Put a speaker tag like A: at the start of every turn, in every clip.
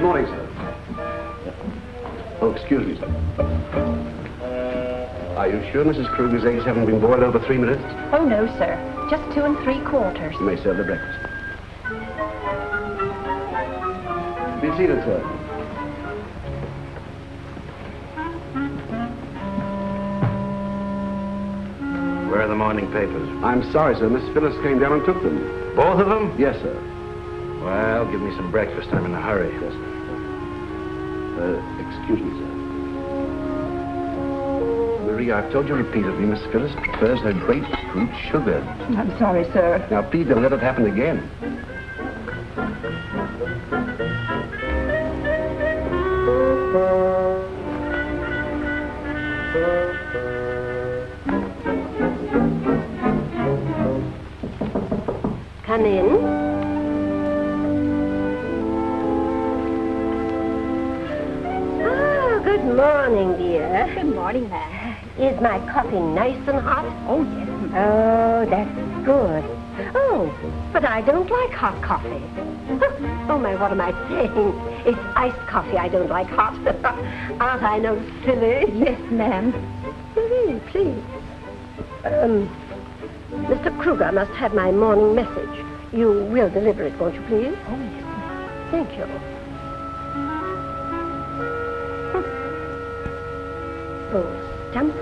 A: Good morning, sir. Oh, excuse me, sir. Are you sure Mrs. Kruger's eggs haven't been boiled over 3 minutes?
B: Oh, no, sir. Just 2 3/4.
A: You may serve the breakfast. Be seated, sir.
C: Where are the morning papers?
A: I'm sorry, sir. Miss Phyllis came down and took them.
C: Both of them?
A: Yes, sir.
C: Well, give me some breakfast. I'm in a hurry.
A: Yes, sir. Excuse me, sir. Marie, I've told you repeatedly, Miss Phyllis prefers her grapefruit sugar.
B: I'm sorry, sir.
A: Now, please don't let it happen again.
D: Come in. Oh, good morning, dear.
B: Good morning, ma'am.
D: Is my coffee nice and hot?
B: Oh, yes, ma'am.
D: Oh, that's good. Oh, but I don't like hot coffee. Oh, my, what am I saying? It's iced coffee I don't like hot. Aren't I no silly?
B: Yes, ma'am.
D: Please. Mr. Kruger must have my morning message. You will deliver it, won't you, please?
B: Oh, yes, ma'am.
D: Thank you. Oh, stump.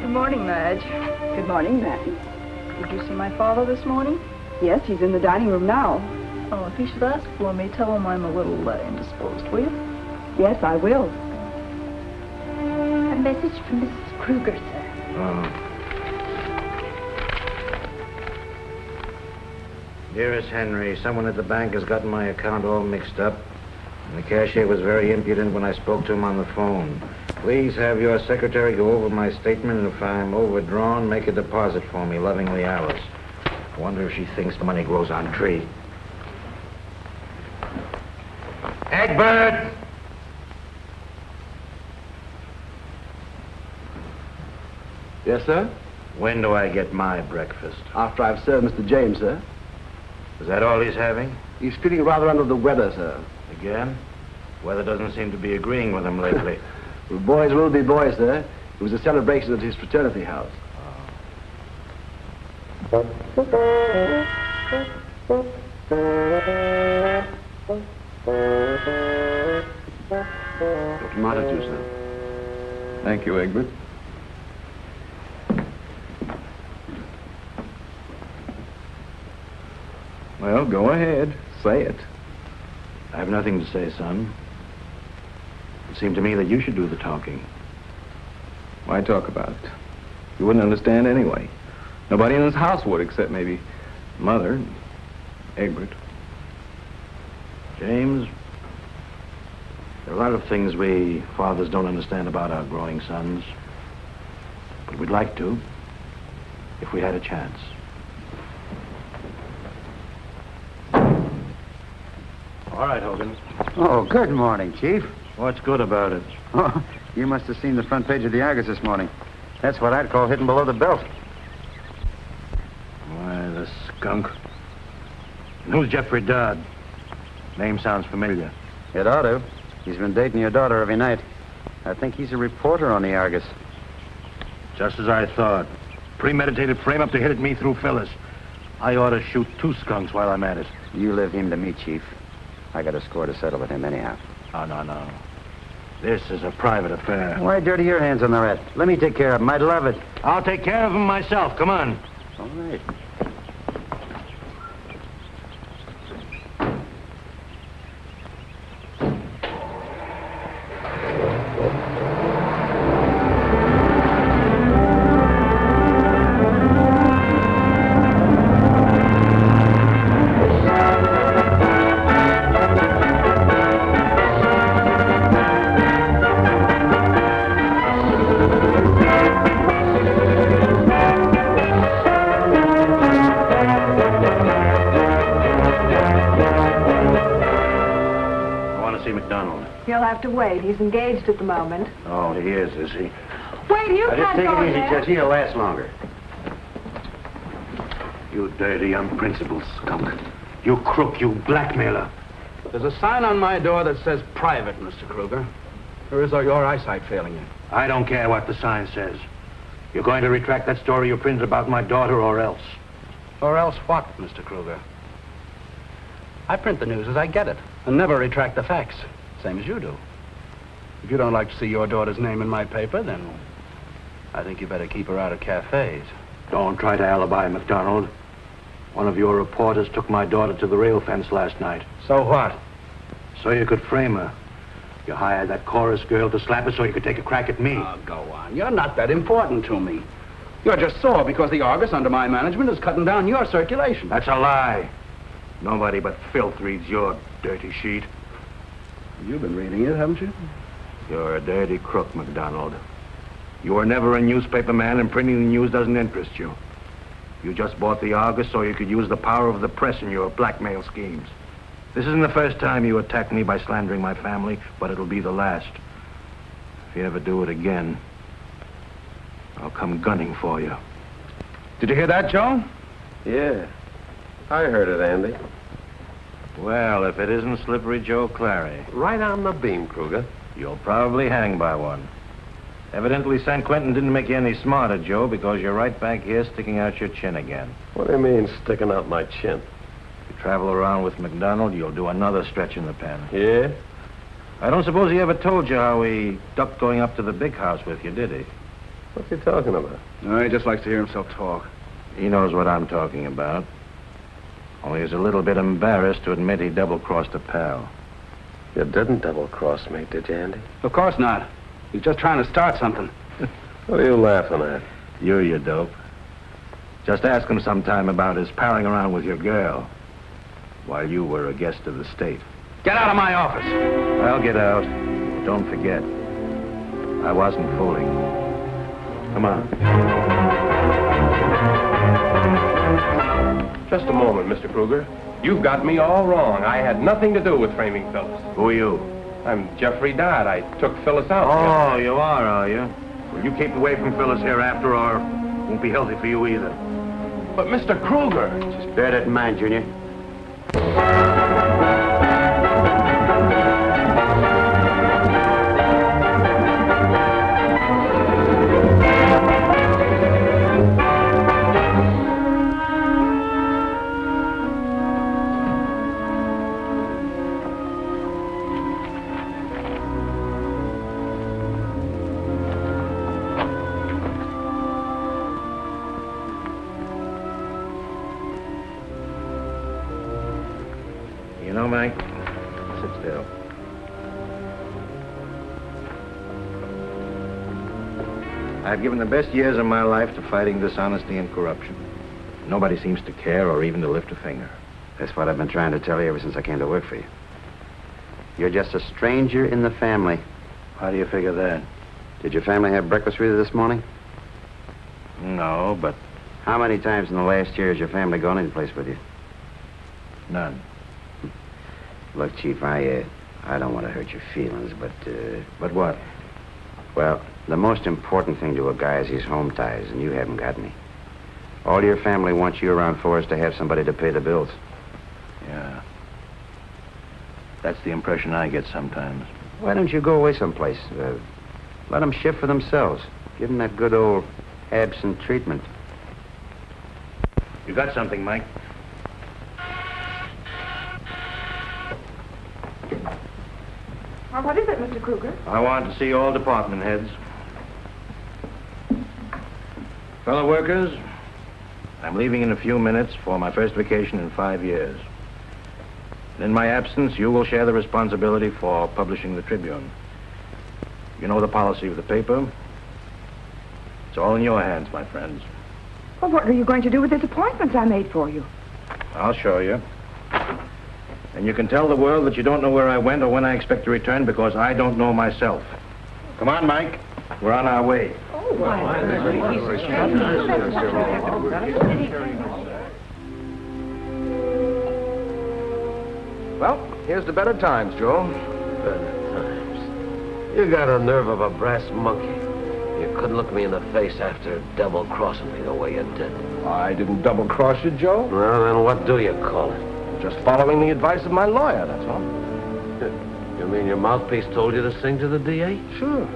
E: Good morning, Madge.
B: Good morning, ma'am.
E: Did you see my father this morning?
B: Yes, he's in the dining room now.
E: Oh, if he should ask for me, tell him I'm a little indisposed, will you?
B: Yes, I will.
D: A message from Mrs. Kruger, sir.
C: Oh. Dearest Henry, someone at the bank has gotten my account all mixed up. And the cashier was very impudent when I spoke to him on the phone. Please have your secretary go over my statement, and if I'm overdrawn, make a deposit for me. Lovingly, Alice. I wonder if she thinks money grows on trees. Egbert!
A: Yes, sir?
C: When do I get my breakfast?
A: After I've served Mr. James, sir.
C: Is that all he's having?
A: He's feeling rather under the weather, sir.
C: Again? Weather doesn't seem to be agreeing with him lately.
A: Well, boys will be boys, sir. It was a celebration at his fraternity house. Your tomato juice, sir.
F: Thank you, Egbert. Well, go ahead. Say it.
C: I have nothing to say, son. It seemed to me that you should do the talking.
F: Why talk about it? You wouldn't understand anyway. Nobody in this house would, except maybe Mother and Egbert.
C: James, there are a lot of things we fathers don't understand about our growing sons. But we'd like to, if we had a chance. All right, Hogan.
G: Oh, good morning, Chief.
C: What's good about it?
G: Oh, you must have seen the front page of the Argus this morning. That's what I'd call hidden below the belt.
C: Why, the skunk. And who's Jeffrey Dodd? Name sounds familiar.
G: It ought to. He's been dating your daughter every night. I think he's a reporter on the Argus.
C: Just as I thought. Premeditated frame-up to hit at me through Phyllis. I ought to shoot 2 skunks while I'm at it.
G: You leave him to me, Chief. I got a score to settle with him anyhow.
C: Oh, no. This is a private affair.
G: Why dirty your hands on the rat? Let me take care of him. I'd love it.
C: I'll take care of him myself. Come on.
G: All right.
E: You'll have to wait. He's engaged at the moment.
C: Oh, he is he?
E: Wait, you
G: Just
E: can't
G: take
E: go
G: it easy,
E: ahead.
G: Judge. He'll last longer.
C: You dirty, unprincipled skunk.
H: You crook, you blackmailer.
I: There's a sign on my door that says private, Mr. Kruger. Or is your eyesight failing you?
H: I don't care what the sign says. You're going to retract that story you printed about my daughter or else.
I: Or else what, Mr. Kruger? I print the news as I get it and never retract the facts, same as you do. If you don't like to see your daughter's name in my paper, then I think you better keep her out of cafes.
H: Don't try to alibi, McDonald. One of your reporters took my daughter to the rail fence last night.
I: So what?
H: So you could frame her. You hired that chorus girl to slap her so you could take a crack at me.
I: Oh, go on. You're not that important to me. You're just sore because the Argus, under my management, is cutting down your circulation.
H: That's a lie. Nobody but filth reads your dirty sheet.
I: You've been reading it, haven't you?
H: You're a dirty crook, McDonald. You were never a newspaper man, and printing the news doesn't interest you. You just bought the Argus so you could use the power of the press in your blackmail schemes. This isn't the first time you attacked me by slandering my family, but it'll be the last. If you ever do it again, I'll come gunning for you.
I: Did you hear that, Joe?
J: Yeah, I heard it, Andy.
C: Well, if it isn't Slippery Joe Clary.
J: Right on the beam, Kruger.
C: You'll probably hang by one. Evidently, San Quentin didn't make you any smarter, Joe, because you're right back here sticking out your chin again.
J: What do you mean, sticking out my chin?
C: If you travel around with McDonald, you'll do another stretch in the pen.
J: Yeah?
C: I don't suppose he ever told you how he ducked going up to the big house with you, did he?
J: What's he talking about?
I: No, he just likes to hear himself talk.
C: He knows what I'm talking about. Only he's a little bit embarrassed to admit he double-crossed a pal.
J: You didn't double-cross me, did you, Andy?
I: Of course not. He's just trying to start something.
J: What are you laughing at?
C: You dope. Just ask him sometime about his palling around with your girl while you were a guest of the state.
I: Get out of my office.
C: I'll get out. Don't forget, I wasn't fooling. Come on.
J: Just a moment, Mr. Kruger. You've got me all wrong. I had nothing to do with framing Phyllis.
C: Who are you?
J: I'm Jeffrey Dodd. I took Phyllis out.
C: Oh, you are you? Well, you keep away from Phyllis hereafter, or it won't be healthy for you either.
J: But Mr. Kruger...
G: Just bear that in mind, Junior.
C: Mike, sit still. I've given the best years of my life to fighting dishonesty and corruption. Nobody seems to care or even to lift a finger.
G: That's what I've been trying to tell you ever since I came to work for you. You're just a stranger in the family.
C: How do you figure that?
G: Did your family have breakfast with you this morning?
C: No, but...
G: How many times in the last year has your family gone any place with you?
C: None.
G: Look, Chief, I don't want to hurt your feelings, but...
C: But what?
G: Well, the most important thing to a guy is his home ties, and you haven't got any. All your family wants you around for is to have somebody to pay the bills.
C: Yeah. That's the impression I get sometimes.
G: Why don't you go away someplace? Let them shift for themselves. Give them that good old absent treatment.
C: You got something, Mike?
B: Well, what is it, Mr. Kruger?
C: I want to see all department heads. Fellow workers, I'm leaving in a few minutes for my first vacation in 5 years. And in my absence, you will share the responsibility for publishing the Tribune. You know the policy of the paper. It's all in your hands, my friends.
B: Well, what are you going to do with this appointment I made for you?
C: I'll show you. And you can tell the world that you don't know where I went or when I expect to return, because I don't know myself. Come on, Mike. We're on our way.
F: Well, here's the better times, Joe.
J: Better times. You got a nerve of a brass monkey. You couldn't look me in the face after double-crossing me the way you did.
F: I didn't double-cross you, Joe.
J: Well, then what do you call it?
K: Just following the advice of my lawyer, that's all.
J: You mean your mouthpiece told you to sing to the DA?
K: Sure.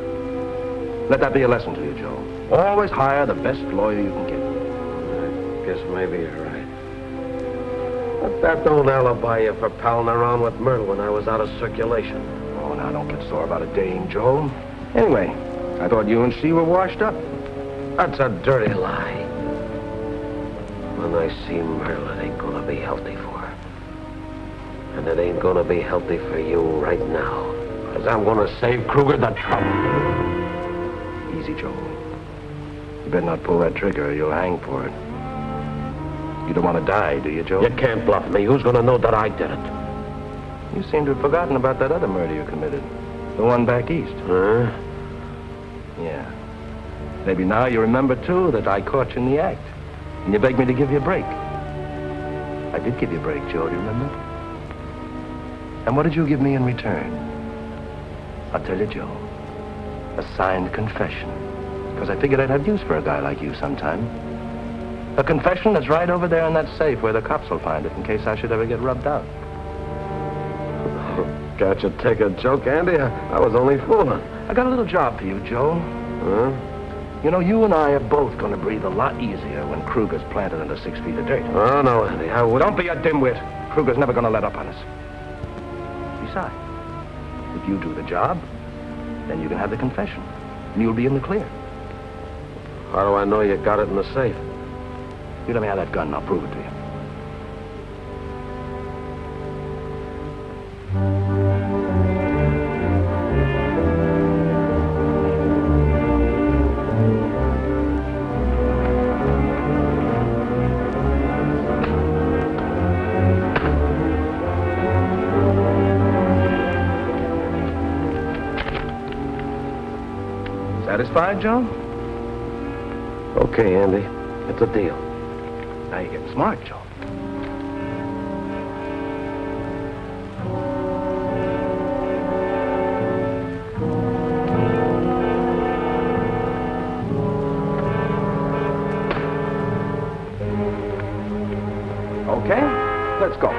K: Let that be a lesson to you, Joe. Always hire the best lawyer you can get.
J: I guess maybe you're right. But that don't alibi you for palling around with Myrtle when I was out of circulation.
K: Oh, now don't get sore about a dame, Joe. Anyway, I thought you and she were washed up.
J: That's a dirty lie. When I see Myrtle, it ain't gonna be healthy for her. And it ain't gonna be healthy for you right now. Because I'm gonna save Kruger the trouble.
K: Easy, Joe. You better not pull that trigger or you'll hang for it. You don't want to die, do you, Joe?
J: You can't bluff me. Who's gonna know that I did it?
K: You seem to have forgotten about that other murder you committed. The one back east.
J: Huh?
K: Yeah. Maybe now you remember, too, that I caught you in the act. And you begged me to give you a break. I did give you a break, Joe, do you remember? And what did you give me in return? I'll tell you, Joe. A signed confession. Because I figured I'd have use for a guy like you sometime. A confession that's right over there in that safe where the cops will find it in case I should ever get rubbed out.
J: Can't you take a joke, Andy? I was only fooling.
K: I got a little job for you, Joe.
J: Huh?
K: You know, you and I are both going to breathe a lot easier when Kruger's planted under 6 feet of dirt.
J: Oh, no, Andy, I wouldn't.
K: Don't be a dimwit. Kruger's never going to let up on us. Besides, if you do the job, then you can have the confession, and you'll be in the clear.
J: How do I know you got it in the safe?
K: You let me have that gun, and I'll prove it to you. Satisfied, Joe?
J: Okay, Andy. It's a deal.
K: Now you're getting smart, Joe. Okay, let's go.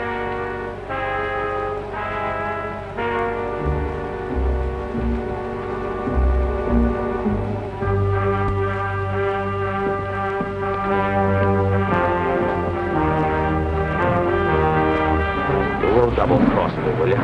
J: Double-cross me, will you?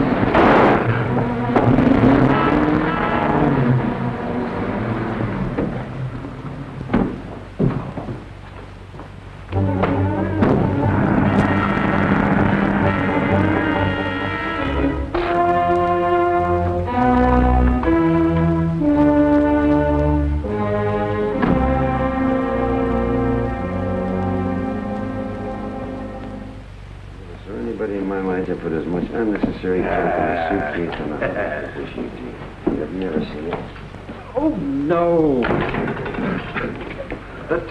G: Unnecessary junk in a suitcase on a fishing team. You've never seen it.
A: Oh, no. But,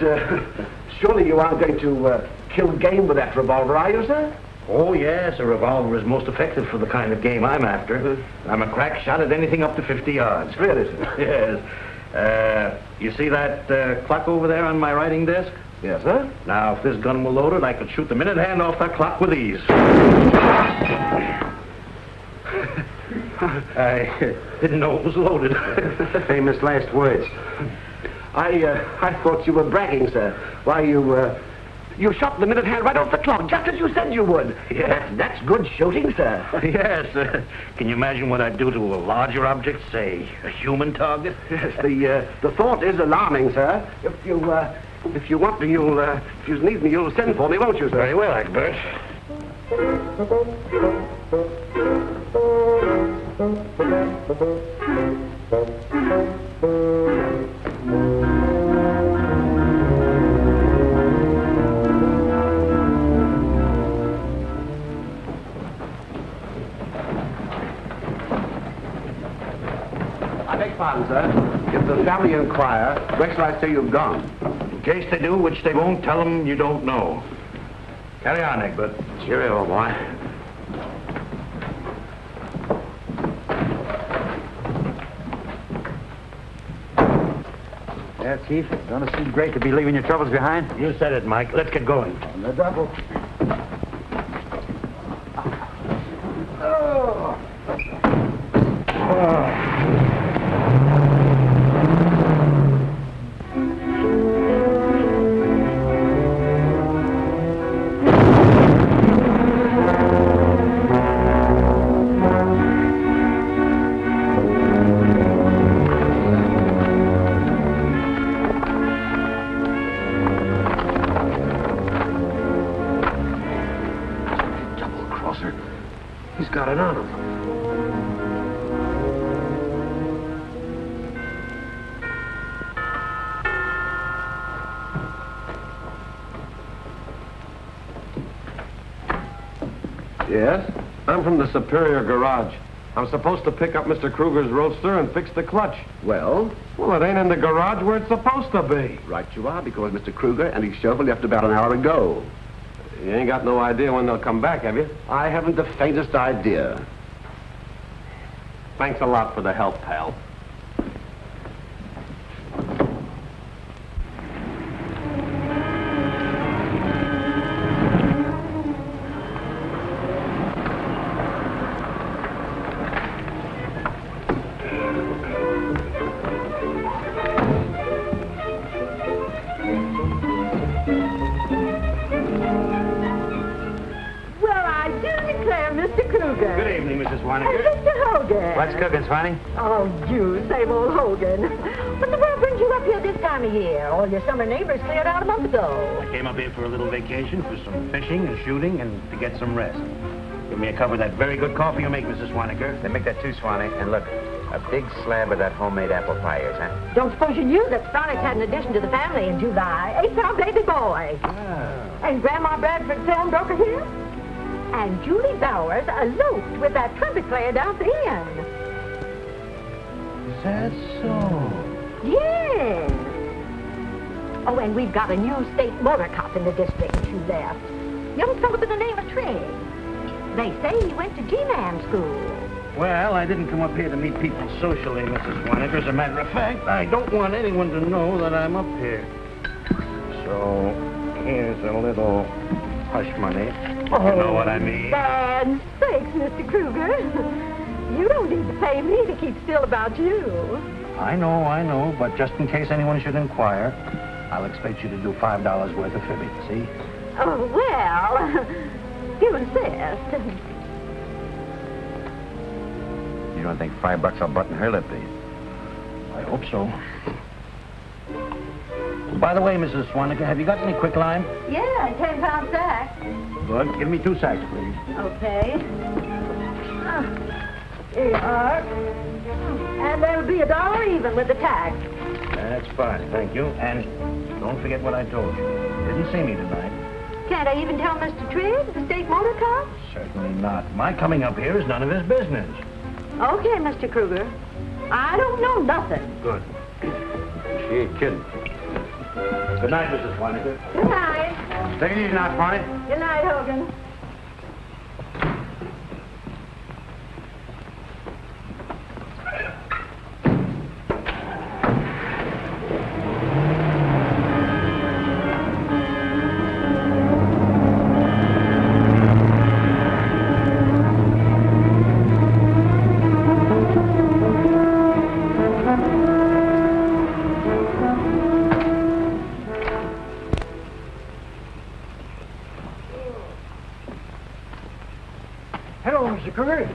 A: surely you aren't going to kill game with that revolver, are you, sir?
C: Oh, yes, a revolver is most effective for the kind of game I'm after. I'm a crack shot at anything up to 50 yards.
A: Really, sir?
C: Yes. You see that clock over there on my writing desk?
A: Yes, sir.
C: Now, if this gun were loaded, I could shoot the minute hand off that clock with ease. I didn't know it was loaded.
G: Famous last words.
A: I thought you were bragging, sir. Why, you shot the minute hand right off the clock, just as you said you would.
C: Yeah.
A: That's good shooting, sir.
C: Yes. Can you imagine what I'd do to a larger object, say, a human target?
A: Yes, the thought is alarming, sir. If you want me, if you need me, you'll send for me, won't you, sir?
C: Very well, Egbert.
A: I beg pardon, sir. If the family inquire, where shall I say you've gone?
C: In case they do, which they won't, tell them you don't know. Carry on, Egbert.
J: Cheerio, boy.
C: Yeah, Chief, don't it seem great to be leaving your troubles behind? You said it, Mike. Let's get going.
A: On the double.
K: Yes? I'm from the Superior Garage. I'm supposed to pick up Mr. Kruger's roadster and fix the clutch.
A: Well?
K: Well, it ain't in the garage where it's supposed to be.
A: Right you are, because Mr. Kruger and his chauffeur left about an hour ago.
K: You ain't got no idea when they'll come back, have you?
A: I haven't the faintest idea.
K: Thanks a lot for the help, pal.
C: Good evening, Mrs. Swaniger.
D: Mr. Hogan.
C: What's cooking, Swanee?
D: Oh, you, same old Hogan. What the world brings you up here this time of year? All your summer neighbors cleared out a month ago.
C: I came up here for a little vacation, for some fishing and shooting, and to get some rest. Give me a cup of that very good coffee you make, Mrs. Swaniger.
G: They make that too, Swanee. And look, a big slab of that homemade apple pie is, huh?
D: Don't suppose you knew that Sonic had an addition to the family in July. 8-pound baby boy.
C: Ah.
D: And Grandma Bradford's pawnbroker here. And Julie Bowers eloped with that trumpet player down at the end.
C: Is that so?
D: Yes. Oh, and we've got a new state motor cop in the district who left. Young fellow by the name of Trigg. They say he went to G-Man school.
C: Well, I didn't come up here to meet people socially, Mrs. Swaniger. As a matter of fact, I don't want anyone to know that I'm up here. So, here's a little hush money.
D: Oh,
C: you know what I mean.
D: Land sakes, Mr. Kruger. You don't need to pay me to keep still about you.
C: I know, but just in case anyone should inquire, I'll expect you to do $5 worth of fibbing, see?
D: Oh, well, you insist.
G: You don't think $5 will button her lip, do you?
C: I hope so. By the way, Mrs. Swaniger, have you got any quicklime?
D: Yeah, 10-pound sack.
C: Good. Give me 2 sacks, please.
D: Okay. Here you are. And there'll be $1 even with the tax.
C: That's fine, thank you. And don't forget what I told you. Didn't see me tonight.
D: Can't I even tell Mr. Trigg, the state motor cop?
C: Certainly not. My coming up here is none of his business.
D: Okay, Mr. Kruger. I don't know nothing.
C: Good.
G: She ain't kidding.
C: Good night, Mrs. Swaniger.
D: Good night.
C: Take it easy now, Swanee.
D: Good night, Hogan.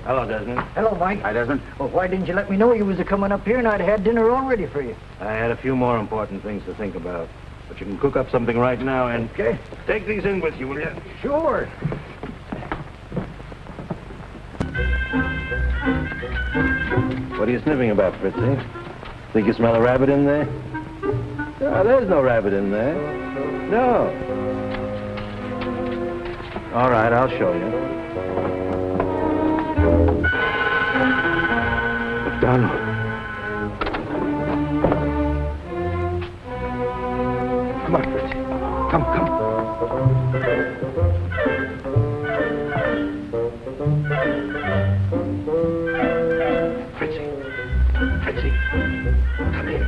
C: Hello, Desmond.
L: Hello, Mike.
C: Hi, Desmond.
L: Well, why didn't you let me know you was coming up here and I'd had dinner all ready for you?
C: I had a few more important things to think about. But you can cook up something right now and...
L: Okay.
C: Take these in with you, will you?
L: Sure.
K: What are you sniffing about, Fritzy? Think you smell a rabbit in there? No, there's no rabbit in there. No. All right, I'll show you. McDonald. Come on, Fritzy. Come. Fritzy, come here.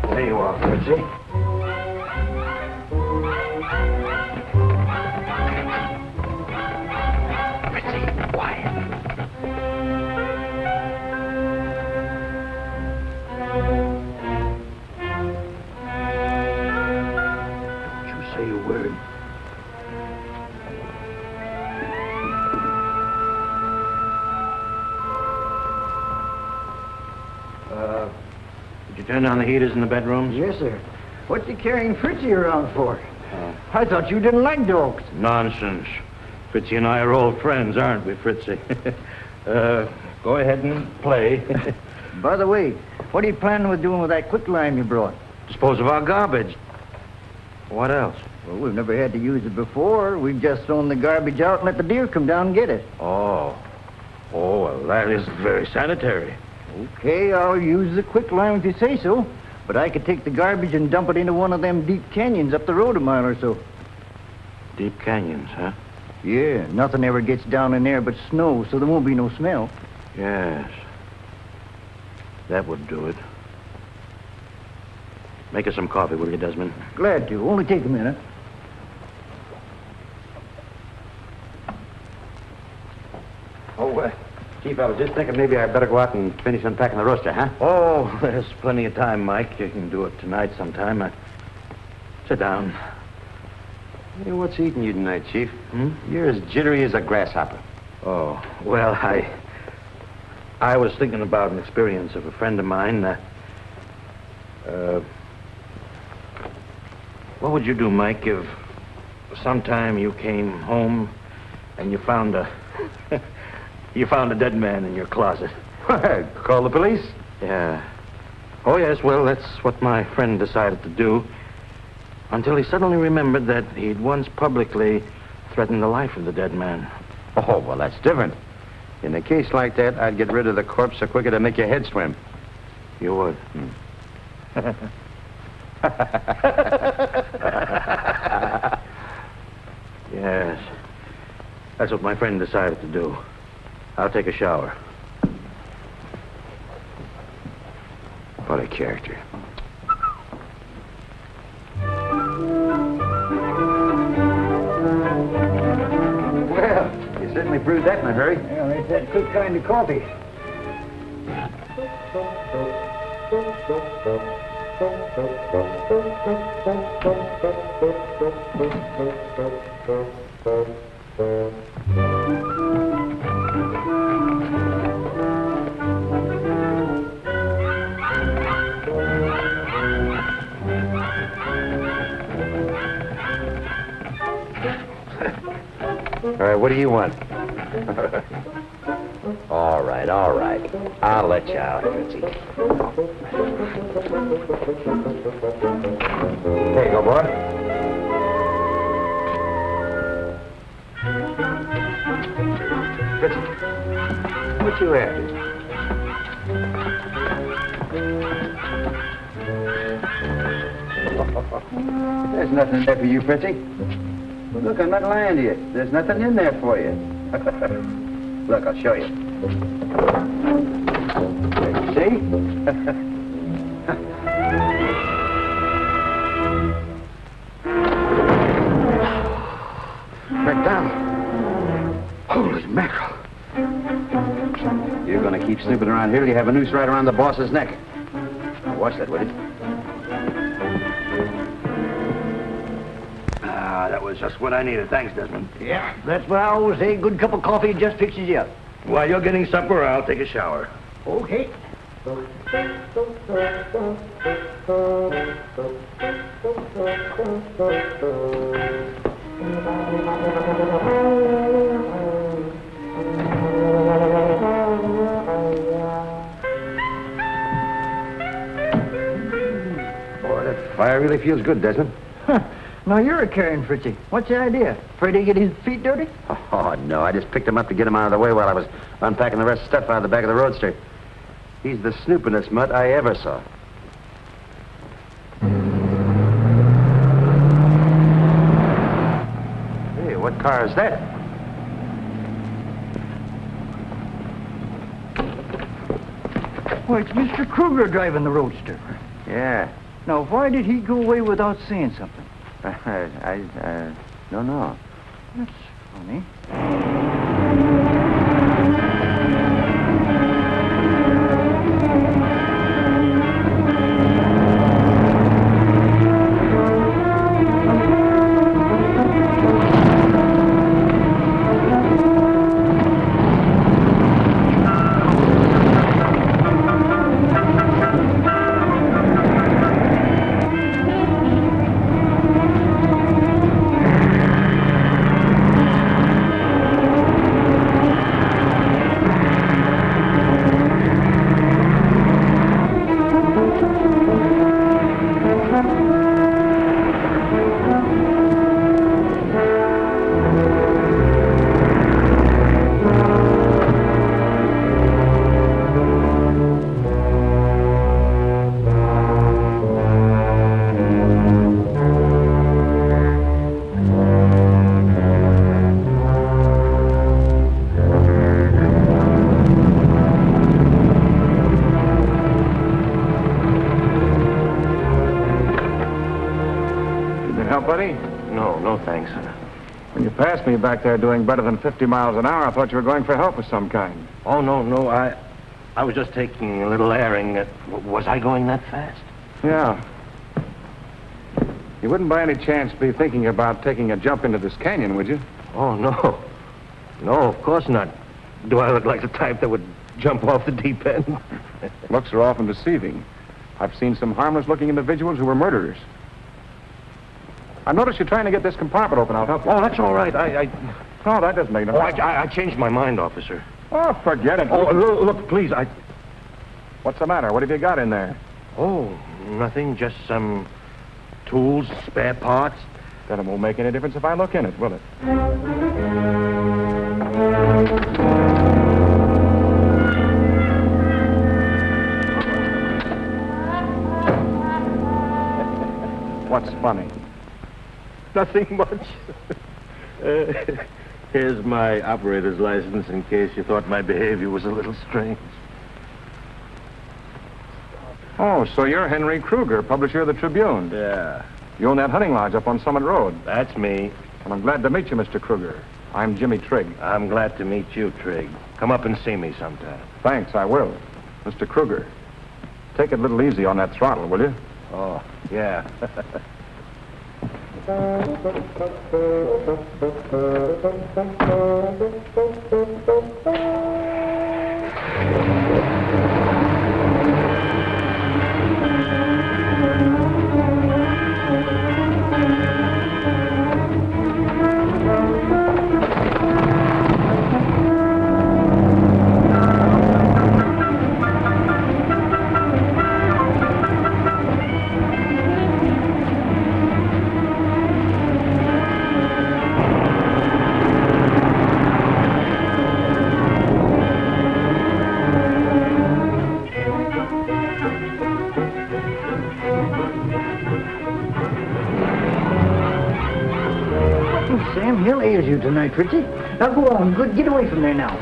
K: There you are, Fritzy.
C: turning on the heaters in the bedrooms?
L: Yes, sir. What's he carrying Fritzy around for? I thought you didn't like dogs.
C: Nonsense. Fritzy and I are old friends, aren't we, Fritzy? Go ahead and play.
L: By the way, what are you planning with doing with that quicklime you brought?
C: Dispose of our garbage. What else?
L: Well, we've never had to use it before. We've just thrown the garbage out and let the deer come down and get it.
C: Oh, well, that isn't very sanitary.
L: Okay, I'll use the quicklime if you say so. But I could take the garbage and dump it into one of them deep canyons up the road a mile or so.
C: Deep canyons, huh?
L: Yeah, nothing ever gets down in there but snow, so there won't be no smell.
C: Yes. That would do it. Make us some coffee, will you, Desmond?
L: Glad to. Only take a minute.
G: Oh, Chief, I was just thinking maybe I'd better go out and finish unpacking the roaster, huh?
C: Oh, there's plenty of time, Mike. You can do it tonight sometime. Sit down.
G: Hey, what's eating you tonight, Chief? You're as jittery as a grasshopper.
C: Oh, well, I was thinking about an experience of a friend of mine. What would you do, Mike, if sometime you came home and you found a dead man in your closet?
G: Call the police?
C: Yeah. Oh, yes, well, that's what my friend decided to do, until he suddenly remembered that he'd once publicly threatened the life of the dead man.
G: Oh, well, that's different. In a case like that, I'd get rid of the corpse so quicker to make your head swim.
C: You would? Yes. That's what my friend decided to do. I'll take a shower.
G: What a character. Well, you certainly proved that in a hurry.
L: Yeah, it's that quick kind of coffee.
G: All right, what do you want? All right. I'll let you out, Fritzy. There you go, boy. Fritzy, what you after? There's nothing in there for you, Fritzy. Look, I'm not lying to you. There's nothing in there for you. Look, I'll show you. See? McDonald. Holy mackerel. You're going to keep snooping around here till you have a noose right around the boss's neck. Now watch that, will you?
C: That was just what I needed. Thanks, Desmond.
L: Yeah, that's what I always say. Good cup of coffee just fixes you up.
C: While you're getting supper, I'll take a shower.
L: Okay.
G: Boy, that fire really feels good, Desmond.
L: Huh. Now you're a carrying Fritzy. What's the idea? Afraid to get his feet dirty?
G: Oh, no. I just picked him up to get him out of the way while I was unpacking the rest of the stuff out of the back of the roadster. He's the snoopingest mutt I ever saw. Hey, what car is that?
L: Well, it's Mr. Kruger driving the roadster.
G: Yeah.
L: Now, why did he go away without saying something?
G: I don't know.
L: That's funny.
F: When you passed me back there doing better than 50 miles an hour, I thought you were going for help of some kind.
K: Oh, no, I was just taking a little airing. Was I going that fast?
F: Yeah. You wouldn't by any chance be thinking about taking a jump into this canyon, would you?
K: Oh, no. No, of course not. Do I look like the type that would jump off the deep end?
F: Looks are often deceiving. I've seen some harmless-looking individuals who were murderers. I noticed you're trying to get this compartment open. I'll help you.
K: Oh, that's all right.
F: No, that doesn't make no sense.
K: I changed my mind, officer.
F: Oh, forget it.
K: Oh, look, please,
F: What's the matter? What have you got in there?
K: Oh, nothing. Just some tools, spare parts.
F: Then it won't make any difference if I look in it, will it? What's funny?
K: Nothing much. Here's my operator's license in case you thought my behavior was a little strange.
F: Oh, so you're Henry Kruger, publisher of the Tribune.
K: Yeah.
F: You own that hunting lodge up on Summit Road.
K: That's me.
F: And I'm glad to meet you, Mr. Kruger. I'm Jimmy Trigg.
K: I'm glad to meet you, Trigg. Come up and see me sometime.
F: Thanks, I will. Mr. Kruger, take it a little easy on that throttle, will you?
K: Oh, yeah.
L: Sam, he'll airs you tonight, Fritzy. Now go on, good. Get away from there now.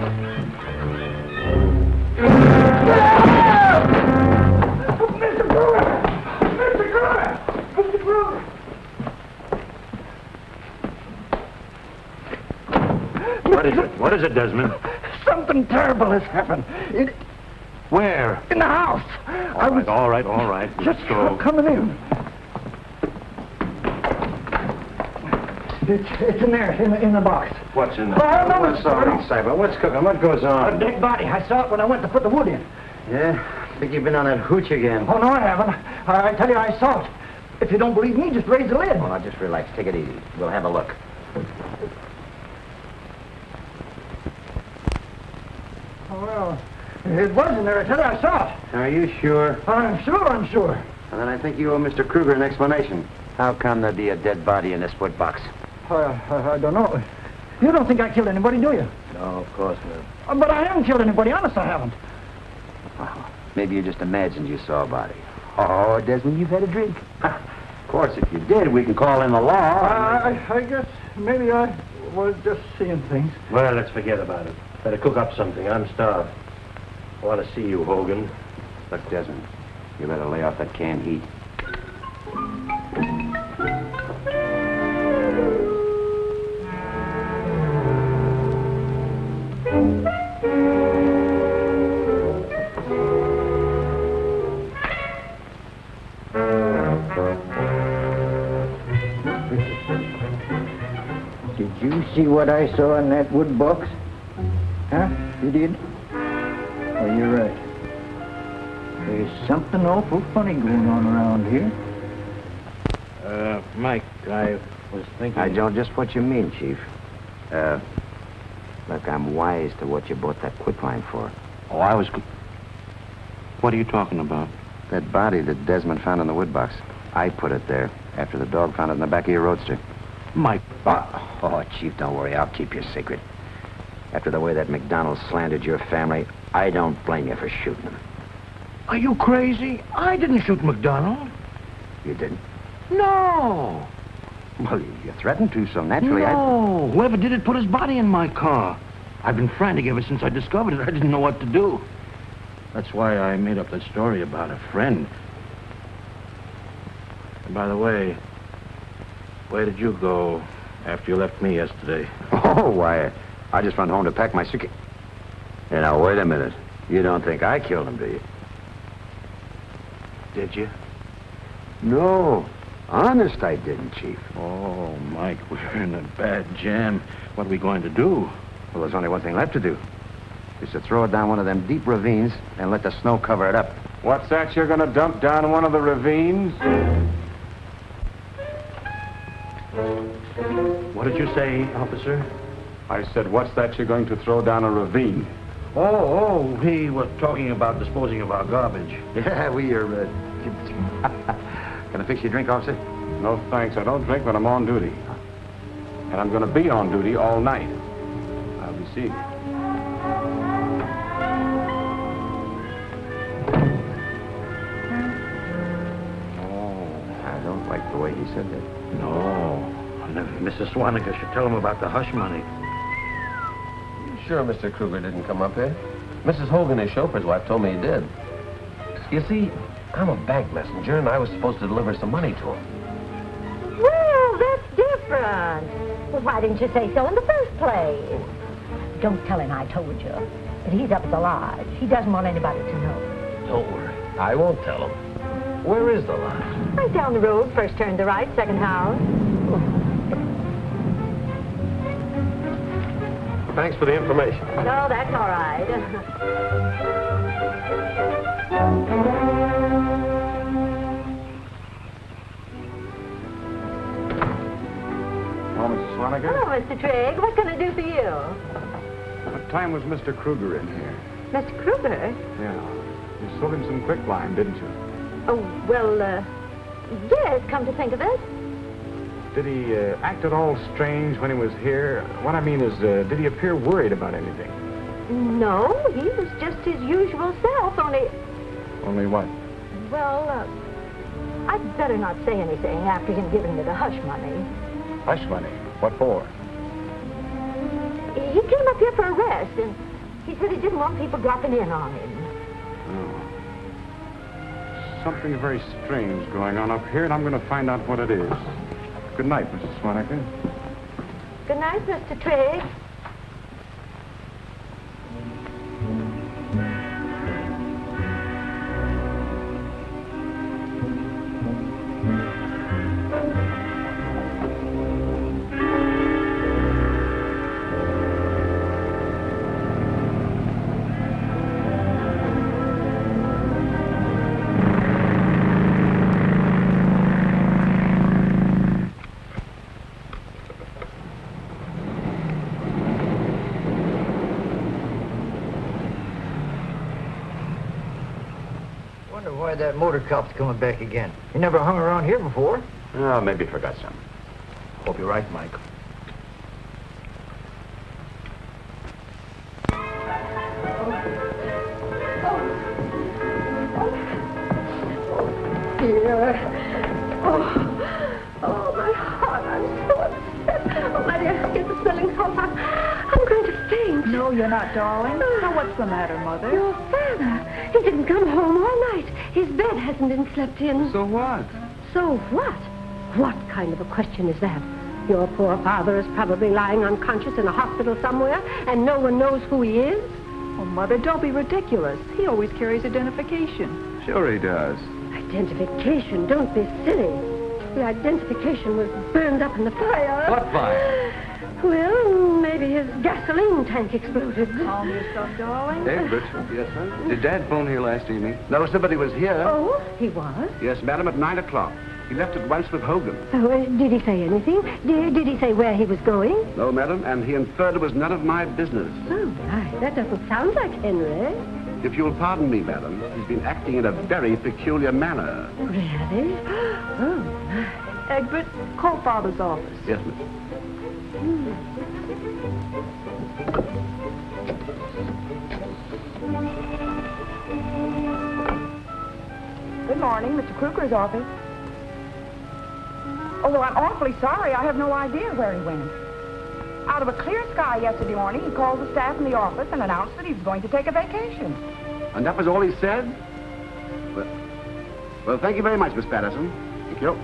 L: Mr. Kruger! Mr. Kruger! Mr. Kruger!
K: What is it? What is it, Desmond?
L: Something terrible has happened.
K: Where?
L: In the house.
K: All right.
L: Just
K: Let's go.
L: coming in. It's in there, in the box.
K: What's in there?
L: Oh, no,
G: What's all right, Isabel? What's cooking? What goes
L: A
G: on?
L: dead body. I saw it when I went to put the wood in.
G: Yeah? I think you've been on that hooch again.
L: Oh, no, I haven't. I tell you, I saw it. If you don't believe me, just raise the lid.
G: Oh, now just relax. Take it easy. We'll have a look.
L: Oh, well, it was in there. I tell you, I saw it.
G: Are you sure?
L: I'm sure.
G: Well, then I think you owe Mr. Kruger an explanation. How come there'd be a dead body in this wood box?
L: I don't know. You don't think I killed anybody, do you?
K: No, of course not.
L: But I haven't killed anybody. Honest, I haven't.
G: Well, maybe you just imagined you saw a body. Oh, Desmond, you've had a drink. Of course, if you did, we can call in the law.
L: I guess maybe I was just seeing things.
K: Well, let's forget about it. Better cook up something. I'm starved. I want to see you, Hogan.
G: Look, Desmond, you better lay off that canned heat.
L: Did you see what I saw in that wood box? Huh? You did? Oh, you're right. There's something awful funny going on around here.
C: Mike, I was thinking...
G: I don't just what you mean, Chief. Look, I'm wise to what you bought that quicklime for.
C: Oh, I was... What are you talking about?
G: That body that Desmond found in the wood box. I put it there after the dog found it in the back of your roadster.
C: Mike...
G: Oh, Chief, don't worry. I'll keep your secret. After the way that McDonald slandered your family, I don't blame you for shooting him.
C: Are you crazy? I didn't shoot McDonald.
G: You didn't?
C: No.
G: Well, you threatened to, so naturally
C: No. Whoever did it put his body in my car. I've been frantic ever since I discovered it. I didn't know what to do. That's why I made up that story about a friend. And by the way, where did you go
H: After you left me yesterday.
G: Oh, why, I just run home to pack my suitcase. Hey, now, wait a minute. You don't think I killed him, do you?
H: Did you?
G: No. Honest, I didn't, Chief.
H: Oh, Mike, we're in a bad jam. What are we going to do?
G: Well, there's only one thing left to do. Is to throw it down one of them deep ravines and let the snow cover it up.
F: What's that you're gonna dump down one of the ravines?
H: What did you say, officer?
F: I said, what's that you're going to throw down a ravine?
H: Oh, he was talking about disposing of our garbage.
G: Yeah, we are, Can I fix you a drink, officer?
F: No, thanks. I don't drink when I'm on duty. And I'm gonna be on duty all night. I'll be seeing you.
G: I don't like the way he said that.
H: No. And if Mrs. Swaniger should tell him about the hush money.
K: Sure Mr. Kruger didn't come up here? Mrs. Hogan, his chauffeur's wife, told me he did. You see, I'm a bank messenger, and I was supposed to deliver some money to him.
D: Well, that's different. Well, why didn't you say so in the first place? Don't tell him I told you. But he's up at the lodge. He doesn't want anybody to know.
K: Don't worry. I won't tell him. Where is the lodge?
D: Right down the road, first turn to right, second house.
K: Thanks for the information.
D: No, that's all right.
F: Oh, Mrs. Swaniger?
D: Hello, Mr. Trigg. What can I do for you?
F: What time was Mr. Kruger in here?
D: Mr. Kruger?
F: Yeah. You sold him some quicklime, didn't you?
D: Oh, well, yes, come to think of it.
F: Did he act at all strange when he was here? What I mean is, did he appear worried about anything?
D: No, he was just his usual self, only...
F: Only what?
D: Well, I'd better not say anything after him giving me the hush money.
F: Hush money? What for?
D: He came up here for a rest, and he said he didn't want people dropping in on him.
F: Oh. Something very strange going on up here, and I'm going to find out what it is. Good night, Mrs. Swaniger.
D: Good night, Mr. Trigg.
L: Why that motor cop's coming back again? He never hung around here before.
G: Oh, maybe he forgot something.
H: Hope you're right, Mike.
D: Dear. Oh, my heart, I'm so upset. Oh, my dear, get the swelling off. I'm going to faint.
B: No, you're not, darling. Now, what's the matter, Mother?
D: Your father. He didn't come home all night. His bed hasn't been slept in.
F: So what?
D: So what? What kind of a question is that? Your poor father is probably lying unconscious in a hospital somewhere, and no one knows who he is.
B: Oh, Mother, don't be ridiculous. He always carries identification.
F: Sure he does.
D: Identification? Don't be silly. The identification was burned up in the fire.
F: What fire?
D: Well, maybe his gasoline tank exploded.
B: Calm yourself, darling.
F: Egbert. Yes, sir? Did Dad phone here last evening? No, sir, but he was here.
D: Oh, he was?
A: Yes, madam, at 9 o'clock. He left at once with Hogan.
D: Oh, did he say anything? Did he say where he was going?
A: No, madam, and he inferred it was none of my business.
D: Oh, my, that doesn't sound like Henry.
A: If you'll pardon me, madam, he's been acting in a very peculiar manner.
D: Really? Oh, my.
B: Egbert, call Father's office.
A: Yes, miss.
B: Good morning, Mr. Kruger's office. Although I'm awfully sorry, I have no idea where he went. Out of a clear sky yesterday morning, he called the staff in the office and announced that he was going to take a vacation.
A: And that was all he said? Well, thank you very much, Miss Patterson. Thank you.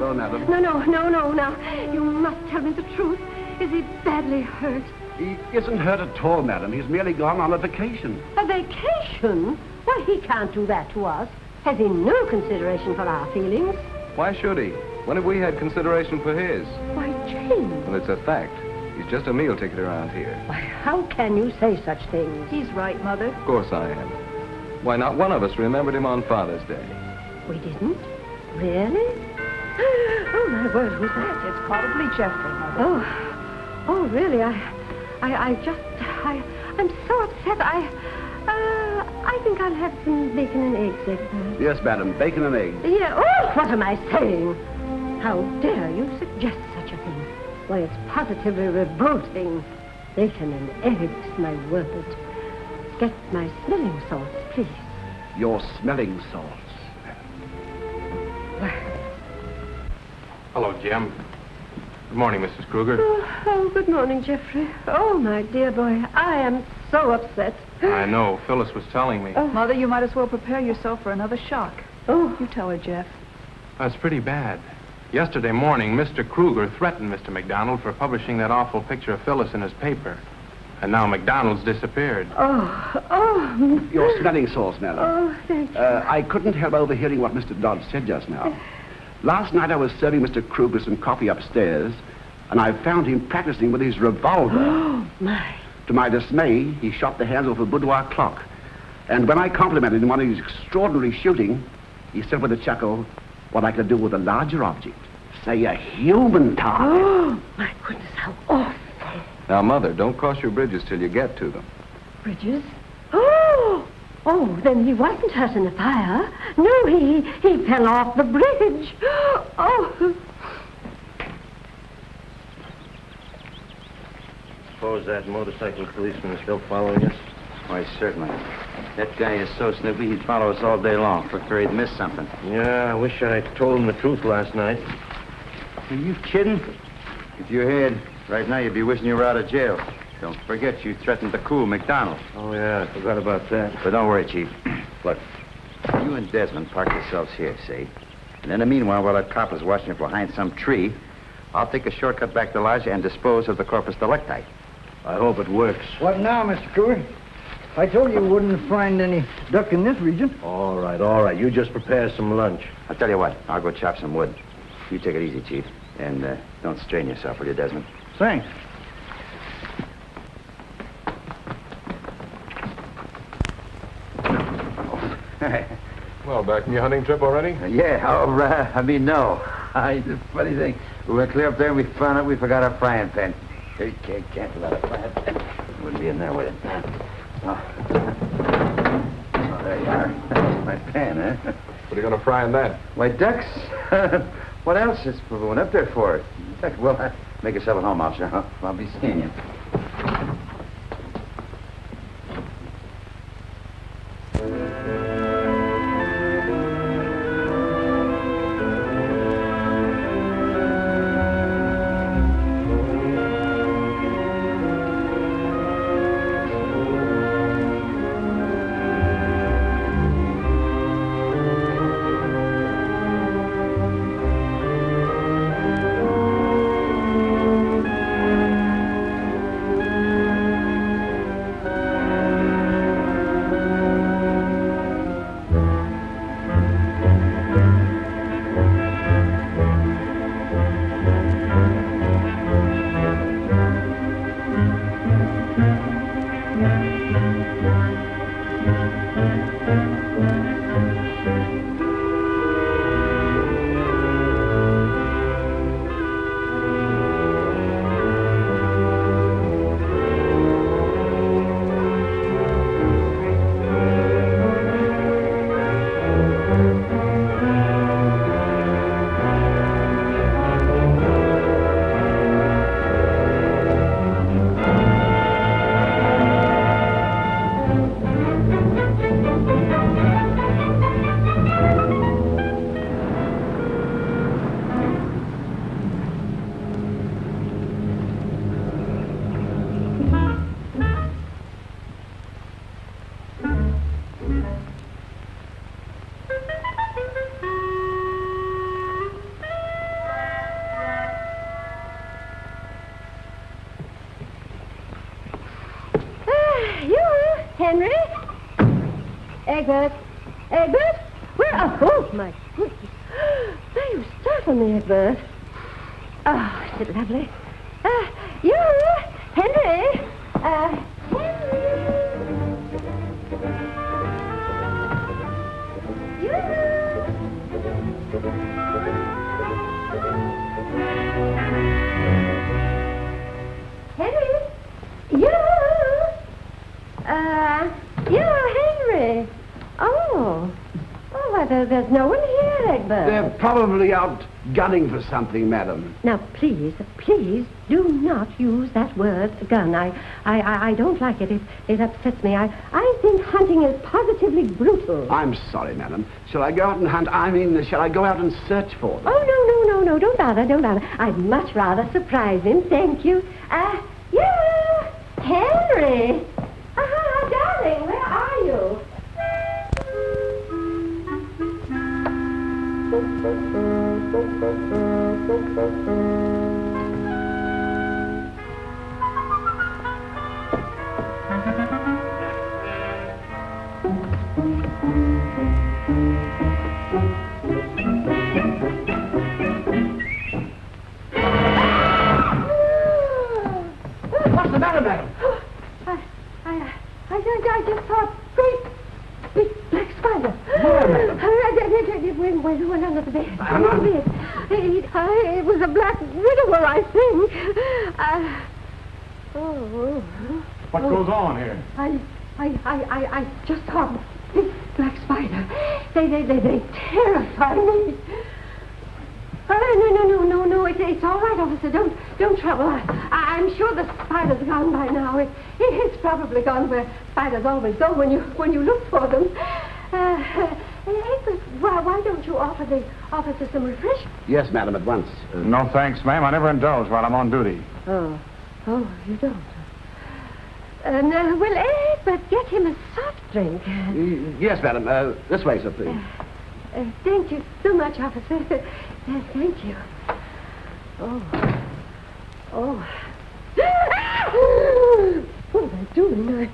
I: Well, madam.
D: No. Now, you must tell me the truth. Is he badly hurt?
A: He isn't hurt at all, madam. He's merely gone on a vacation.
D: A vacation? Why, he can't do that to us. Has he no consideration for our feelings?
F: Why should he? When have we had consideration for his?
D: Why, James.
F: Well, it's a fact. He's just a meal ticket around here.
D: Why, how can you say such things?
E: He's right, Mother.
F: Of course I am. Why, not one of us remembered him on Father's Day.
D: We didn't? Really? Oh, my word, who's that?
E: It's probably Jeffrey, Mother.
D: Oh, really? I'm so upset. I think I'll have some bacon and eggs, Edward.
A: Yes, madam, bacon and eggs.
D: Yeah, oh, what am I saying? How dare you suggest such a thing? Why, it's positively revolting. Bacon and eggs, my word. Get my smelling salts, please.
A: Your smelling salts.
F: Hello, Jim. Good morning, Mrs. Kruger.
D: Oh, good morning, Jeffrey. Oh, my dear boy, I am so upset.
F: I know. Phyllis was telling me.
E: Oh, Mother, you might as well prepare yourself for another shock.
D: Oh.
E: You tell her, Jeff.
F: That's pretty bad. Yesterday morning, Mr. Kruger threatened Mr. McDonald for publishing that awful picture of Phyllis in his paper. And now McDonald's disappeared.
D: Oh.
A: Your smelling salts, madam.
D: Oh, thank you.
A: I couldn't help overhearing what Mr. Dodd said just now. Last night I was serving Mr. Kruger some coffee upstairs, and I found him practicing with his revolver.
D: Oh, my.
A: To my dismay, he shot the hands off a boudoir clock. And when I complimented him on his extraordinary shooting, he said with a chuckle what I could do with a larger object. Say, a human target.
D: Oh, my goodness, how awful.
F: Now, Mother, don't cross your bridges till you get to them.
D: Bridges? Oh, then he wasn't hurt in the fire. No, he fell off the bridge. Oh.
G: Suppose that motorcycle policeman is still following us? Why, certainly. That guy is so snoopy, he'd follow us all day long for fear he'd miss something.
J: Yeah, I wish I'd told him the truth last night.
G: Are you kidding? If you had, right now you'd be wishing you were out of jail. Don't forget you threatened to cool McDonald.
J: Oh, yeah, I forgot about that.
G: But don't worry, Chief. Look, you and Desmond park yourselves here, see? And in the meanwhile, while that cop is watching you behind some tree, I'll take a shortcut back to Lodge and dispose of the corpus delicti.
J: I hope it works.
L: What now, Mr. Kruger? I told you wouldn't find any duck in this region.
J: All right. You just prepare some lunch.
G: I'll tell you what, I'll go chop some wood. You take it easy, Chief. And don't strain yourself, will you, Desmond?
L: Thanks.
F: Well, back from your hunting trip already?
G: No. The funny thing, we went clear up there and we found out we forgot our frying pan. You can't let a frying pan. Wouldn't be in there with it. Oh, there you are. That's my pan, huh?
F: What are you going to fry in that?
G: Why, ducks. What else is we went up there for? Ducks. Well, make yourself at home, officer. I'll be seeing you.
D: Egbert? Egbert? Where? Oh, my goodness. Now you startled me, Egbert. Oh, is it lovely? You, Henry. Henry. You. Henry. You, Henry. Oh, why, there's no one here, Egbert.
A: They're probably out gunning for something, madam.
D: Now, please do not use that word, gun. I don't like it. It upsets me. I think hunting is positively brutal.
A: I'm sorry, madam. Shall I go out and hunt? Shall I go out and search for them?
D: Oh, no. Don't bother. I'd much rather surprise him. Thank you. Yeah, Henry. Darling, where are you?
A: What's the matter, madam?
D: I just saw a great big black spider.
A: Where, madam?
D: It went under the bed. Under the bed. It was a black widower, I think.
F: What goes on here?
D: I just saw a big black spider. They terrify me. No, it's all right, officer. Don't trouble. I'm sure the spider's gone by now. It's probably gone where spiders always go when you look for them. Why don't you offer the officer some refreshment?
A: Yes, madam, at once.
F: No thanks, ma'am. I never indulge while I'm on duty.
D: Oh, you don't. Well, but get him a soft drink.
A: Yes, madam. This way, sir, please.
D: Thank you so much, officer. Thank you. Oh. What am I doing?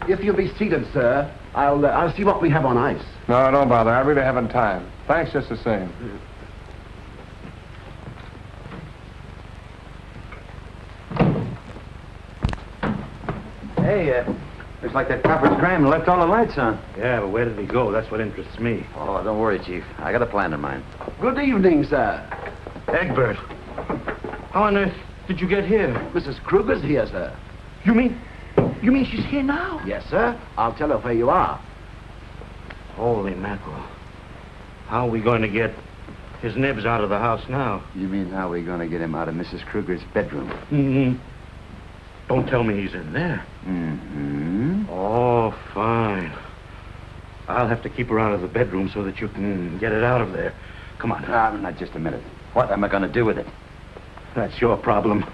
A: If you'll be seated, sir, I'll see what we have on ice.
F: No, don't bother. I really haven't time. Thanks just the same.
G: Hey, looks like that copper's crammed and left all the lights on.
H: Yeah, but where did he go? That's what interests me.
G: Oh, don't worry, Chief. I got a plan in mind.
A: Good evening, sir.
H: Egbert, how on earth did you get here?
A: Mrs. Kruger's here, sir.
H: You mean she's here now?
A: Yes, sir. I'll tell her where you are.
H: Holy mackerel. How are we going to get his nibs out of the house now?
G: You mean how are we going to get him out of Mrs. Kruger's bedroom?
H: Mm-hmm. Don't tell me he's in there.
G: Mm-hmm.
H: Oh, fine. I'll have to keep her out of the bedroom so that you can get it out of there. Come on.
G: Not just a minute. What am I going to do with it?
H: That's your problem.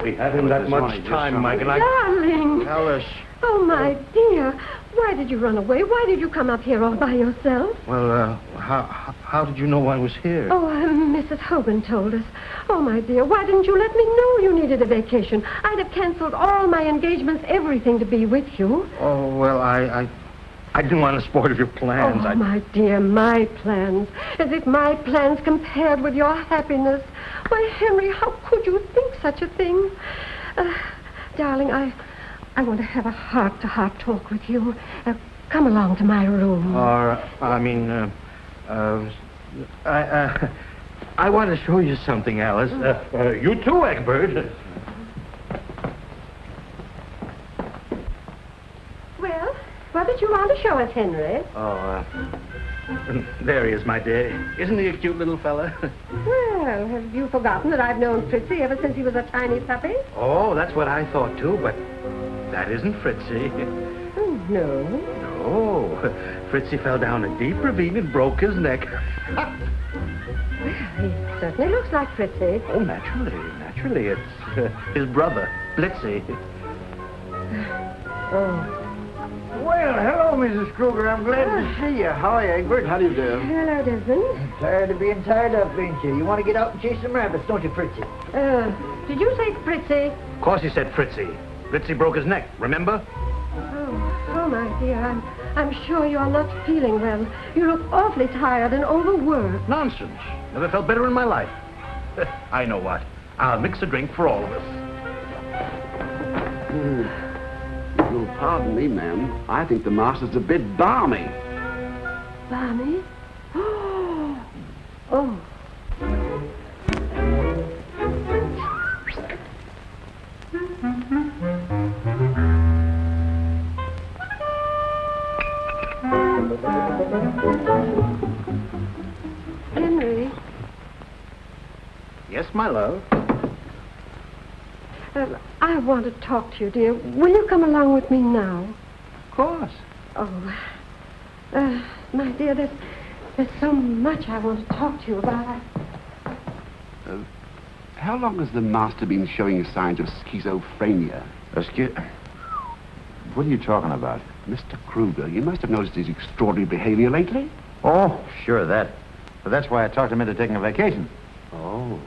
H: We haven't that much time, Mike, and
D: Darling.
H: Tell us.
D: Oh, my dear. Why did you run away? Why did you come up here all by yourself?
H: Well, how did you know I was here?
D: Oh, Mrs. Hogan told us. Oh, my dear, why didn't you let me know you needed a vacation? I'd have canceled all my engagements, everything to be with you.
H: Oh, well, I didn't want to spoil your plans.
D: Oh, my dear, my plans. As if my plans compared with your happiness. Why, Henry, how could you think such a thing? Darling, I want to have a heart-to-heart talk with you. Come along to my room.
H: I want to show you something, Alice. You too, Egbert.
D: Well, what did you want to show us, Henry?
H: Oh, there he is, my dear. Isn't he a cute little fella?
D: Well, have you forgotten that I've known Fritzy ever since he was a tiny puppy?
H: Oh, that's what I thought, too, but that isn't Fritzy.
D: Oh, no.
H: No. Fritzy fell down a deep ravine and broke his neck.
D: Well, he certainly looks like Fritzy.
H: Oh, naturally. It's his brother, Blitzy.
D: Oh.
L: Well, hello, Mrs. Kruger. I'm glad to see you. Hi, Egbert. How do you do?
D: Hello, Desmond.
L: Tired of being tied up, ain't you? You want to get out and chase some rabbits, don't you, Fritzy?
D: Did you say Fritzy?
H: Of course he said Fritzy. Fritzy broke his neck, remember?
D: Oh, my dear. I'm sure you're not feeling well. You look awfully tired and overworked.
H: Nonsense. Never felt better in my life. I know what. I'll mix a drink for all of us.
A: You'll pardon me, ma'am. I think the master's a bit balmy.
D: Balmy? Oh. Henry.
H: Yes, my love.
D: I want to talk to you, dear. Will you come along with me now?
H: Of course.
D: Oh, my dear, there's so much I want to talk to you about.
A: How long has the master been showing signs of schizophrenia?
G: What are you talking about?
A: Mr. Kruger, you must have noticed his extraordinary behavior lately.
G: Oh, sure, that. But that's why I talked him into taking a vacation.
A: Oh.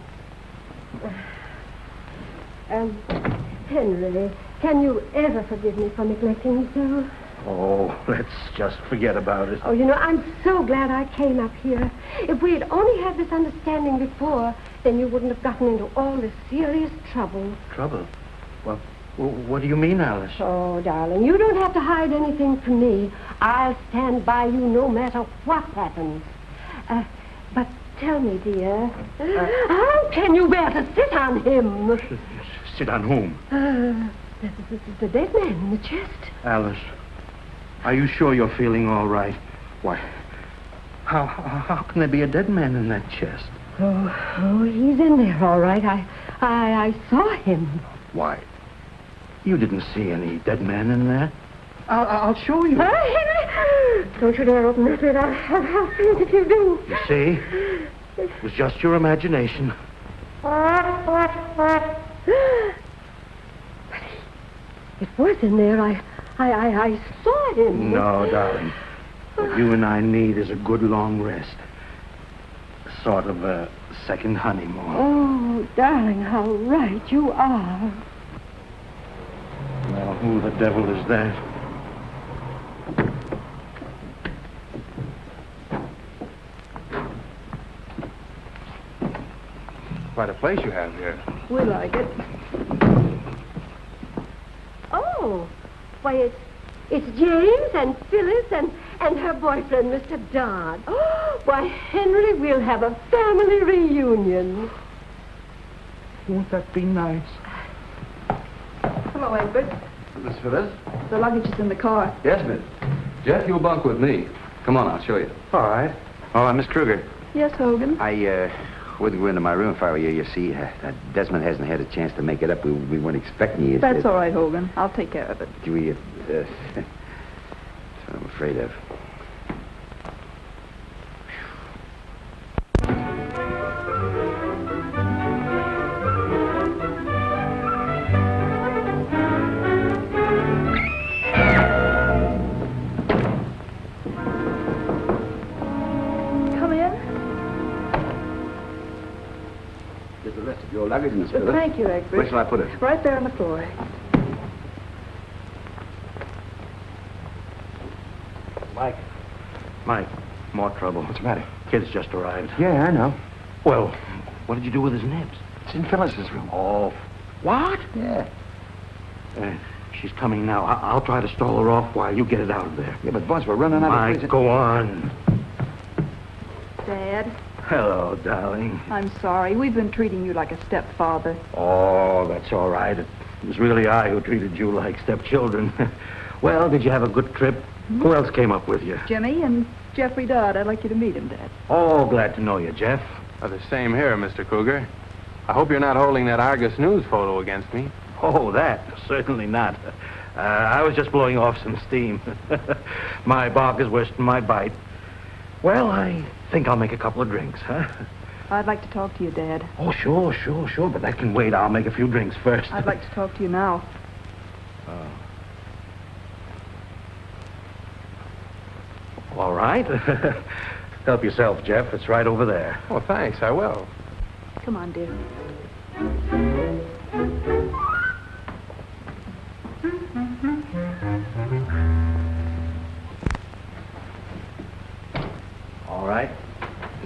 D: Henry, can you ever forgive me for neglecting you so?
H: Oh, let's just forget about it.
D: Oh, you know, I'm so glad I came up here. If we had only had this understanding before, then you wouldn't have gotten into all this serious trouble.
H: Trouble? Well, what do you mean, Alice?
D: Oh, darling, you don't have to hide anything from me. I'll stand by you no matter what happens. But tell me, dear, how can you bear to sit on him?
H: Sit on whom?
D: The dead man in the chest.
H: Alice, are you sure you're feeling all right? Why, how can there be a dead man in that chest?
D: Oh, he's in there, all right. I saw him.
H: Why, you didn't see any dead man in there. I'll show you.
D: Henry! Don't you dare open that door. I'll faint if you do.
H: You see? It was just your imagination.
D: It was in there. I saw him.
H: No, darling. What you and I need is a good long rest. Sort of a second honeymoon.
D: Oh, darling, how right you are.
H: Well, who the devil is that?
F: Quite a place you have here.
E: We like it.
D: Oh, why, it's James and Phyllis and her boyfriend, Mr. Dodd. Oh, why, Henry, we'll have a family reunion.
H: Won't that be nice?
E: Hello, Egbert.
F: Miss Phyllis?
E: The luggage is in the car.
F: Yes, miss. Jeff, you'll bunk with me. Come on, I'll show you.
G: All right. Oh, Miss Kruger.
E: Yes, Hogan.
G: I wouldn't go into my room if I were you. You see, Desmond hasn't had a chance to make it up. We weren't expecting you.
E: That's all right, Hogan. I'll take care of it.
G: That's what I'm afraid of.
A: There's the rest of your luggage, Miss Phyllis.
E: Thank you, Egbert.
A: Where shall I put it?
E: Right there on the floor.
H: Mike, more trouble.
G: What's the matter?
H: Kid's just arrived.
G: Yeah, I know.
H: Well, what did you do with his nibs?
G: It's in Phyllis's room.
H: Oh, what?
G: Yeah.
H: She's coming now. I'll try to stall her off while you get it out of there.
G: Yeah, but boss, we're running out of
H: Mike,
G: place.
H: go on.
E: Dad,
H: Hello, darling.
E: I'm sorry. We've been treating you like a stepfather.
H: Oh, that's all right. It was really I who treated you like stepchildren. Well, did you have a good trip? Who else came up with you?
E: Jimmy and Jeffrey Dodd. I'd like you to meet him, Dad.
H: Oh, glad to know you, Jeff.
F: The same here, Mr. Kruger. I hope you're not holding that Argus News photo against me.
H: Oh, that? Certainly not. I was just blowing off some steam. My bark is worse than my bite. Well, I think I'll make a couple of drinks, huh?
E: I'd like to talk to you, Dad.
H: Oh, sure. But that can wait. I'll make a few drinks first.
E: I'd like to talk to you now.
H: All right. Help yourself, Jeff. It's right over there.
F: Oh, thanks, I will.
E: Come on, dear.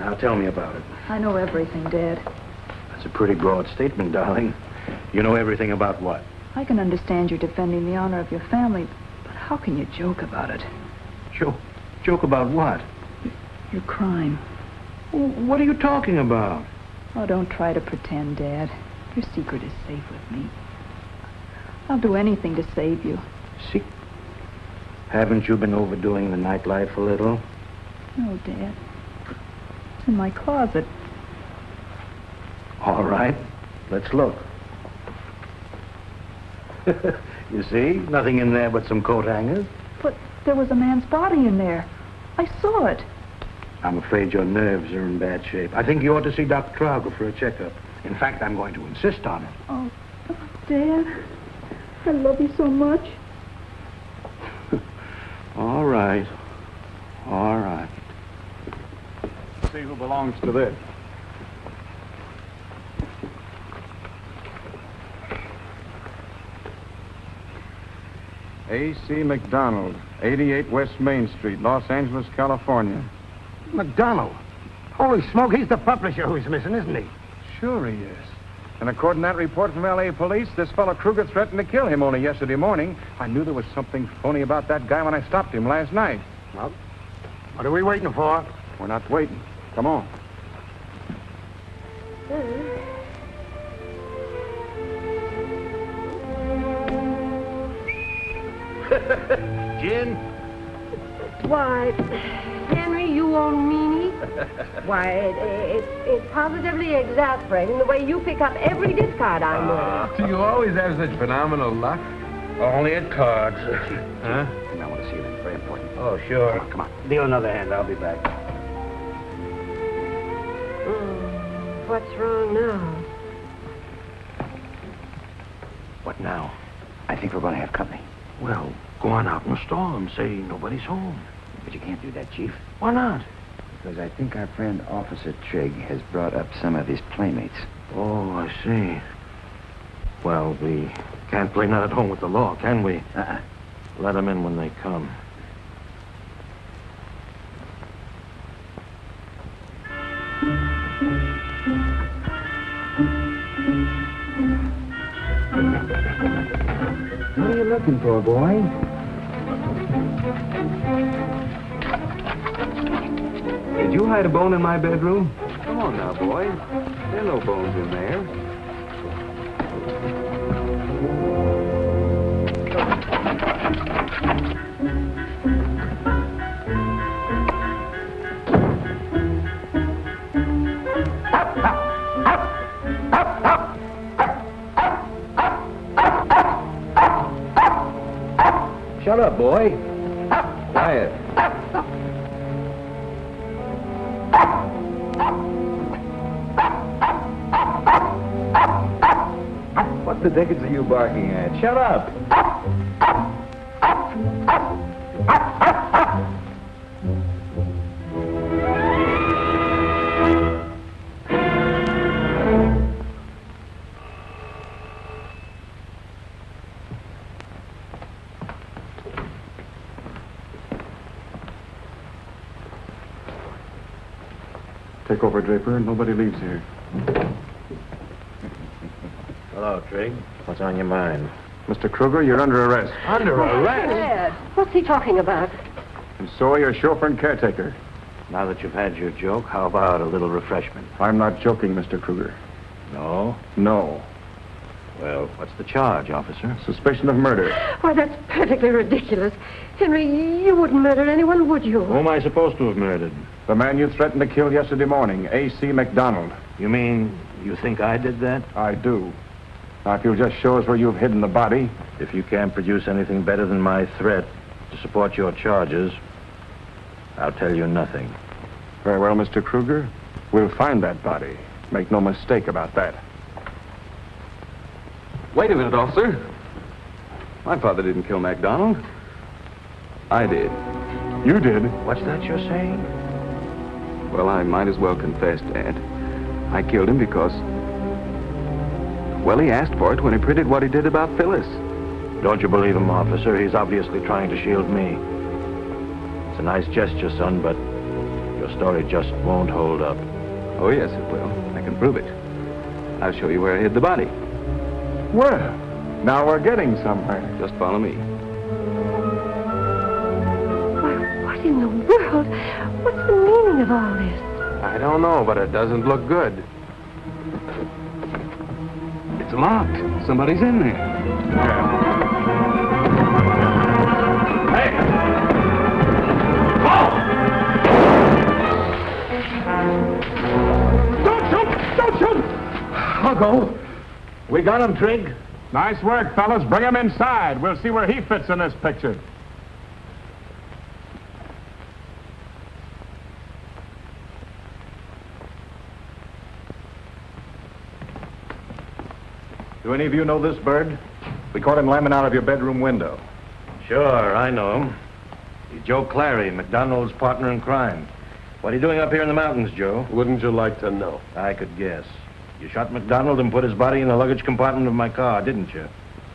H: Now, tell me about it.
E: I know everything, Dad.
H: That's a pretty broad statement, darling. You know everything about what?
E: I can understand you defending the honor of your family, but how can you joke about it?
H: Joke about what?
E: Your crime.
H: What are you talking about?
E: Oh, don't try to pretend, Dad. Your secret is safe with me. I'll do anything to save you.
H: See? Haven't you been overdoing the nightlife a little?
E: No, Dad. It's in my closet.
H: All right. Let's look. You see? Nothing in there but some coat hangers.
E: But there was a man's body in there. I saw it.
H: I'm afraid your nerves are in bad shape. I think you ought to see Dr. Kruger for a checkup. In fact, I'm going to insist on it.
E: Oh, Dad. I love you so much.
H: All right. All right.
M: See who belongs to this. A.C. McDonald, 88 West Main Street, Los Angeles, California.
G: McDonald? Holy smoke, he's the publisher who's missing, isn't he?
M: Sure he is. And according to that report from L.A. police, this fellow Kruger threatened to kill him only yesterday morning. I knew there was something phony about that guy when I stopped him last night.
G: Well, what are we waiting for?
M: We're not waiting. Come on.
H: Gin?
D: Why, Henry, you old meanie. Why, it's positively exasperating the way you pick up every discard I'm wearing.
F: Do you always have such phenomenal luck?
H: Only at cards.
F: Huh?
G: I want to see it. It's very important.
H: Oh, sure.
G: Come on.
H: Deal another hand. I'll be back.
D: What's wrong now?
H: What now?
G: I think we're going to have company.
H: Well, go on out in the storm. Say nobody's home.
G: But you can't do that, Chief.
H: Why not?
G: Because I think our friend Officer Trigg has brought up some of his playmates.
H: Oh, I see. Well, we can't play not at home with the law, can we? Let them in when they come.
G: What are you looking for, boy?
F: Did you hide a bone in my bedroom? Come on now, boy. There are no bones in there. Shut up, boy. Quiet. What the dickens are you barking at? Shut up.
M: Take over, Draper. Nobody leaves here.
H: Hello, Trigg. What's on your mind?
M: Mr. Kruger, you're under arrest.
H: Under arrest?
D: Dad, what's he talking about?
M: And so are your chauffeur and caretaker.
H: Now that you've had your joke, how about a little refreshment?
M: I'm not joking, Mr. Kruger.
H: No?
M: No.
H: Well, what's the charge, officer?
M: Suspicion of murder.
D: Why, that's perfectly ridiculous. Henry, you wouldn't murder anyone, would you?
H: Who am I supposed to have murdered?
M: The man you threatened to kill yesterday morning, A.C. McDonald.
H: You mean you think I did that?
M: I do. Now, if you'll just show us where you've hidden the body.
H: If you can't produce anything better than my threat to support your charges, I'll tell you nothing.
M: Very well, Mr. Kruger. We'll find that body. Make no mistake about that.
F: Wait a minute, officer. My father didn't kill MacDonald. I did.
M: You did?
H: What's that you're saying?
F: Well, I might as well confess, Dad. I killed him because... well, he asked for it when he printed what he did about Phyllis.
H: Don't you believe him, officer? He's obviously trying to shield me. It's a nice gesture, son, but you're Your story just won't hold up.
N: Oh, yes, it will. I can prove it. I'll show you where I hid the body.
M: Well, now we're getting somewhere.
N: Just follow me.
D: Why, what in the world? What's the meaning of all this?
F: I don't know, but it doesn't look good.
N: It's locked. Somebody's in there.
H: Hey! Oh!
M: Don't shoot! Don't shoot!
H: I'll go. We got him, Trig.
M: Nice work, fellas. Bring him inside. We'll see where he fits in this picture.
O: Do any of you know this bird? We caught him lambing out of your bedroom window.
C: Sure, I know him. He's Joe Clary, McDonald's partner in crime. What are you doing up here in the mountains, Joe?
K: Wouldn't you like to know?
C: I could guess. You shot McDonald and put his body in the luggage compartment of my car, didn't you?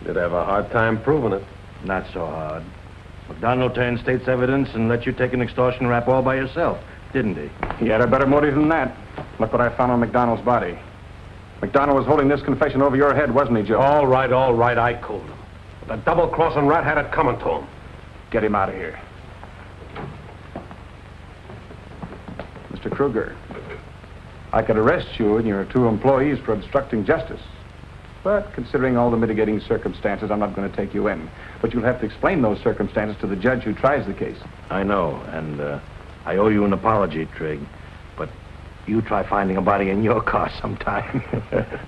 K: You'd have a hard time proving it.
C: Not so hard. McDonald turned state's evidence and let you take an extortion rap all by yourself, didn't he?
M: He had a better motive than that. Look what I found on McDonald's body. McDonald was holding this confession over your head, wasn't he, Joe?
K: All right, I cooled him. The double-crossing rat had it coming to him.
M: Get him out of here. Mr. Kruger, I could arrest you and your 2 employees for obstructing justice. But considering all the mitigating circumstances, I'm not going to take you in. But you'll have to explain those circumstances to the judge who tries the case.
C: I know, and I owe you an apology, Trig. But you try finding a body in your car sometime.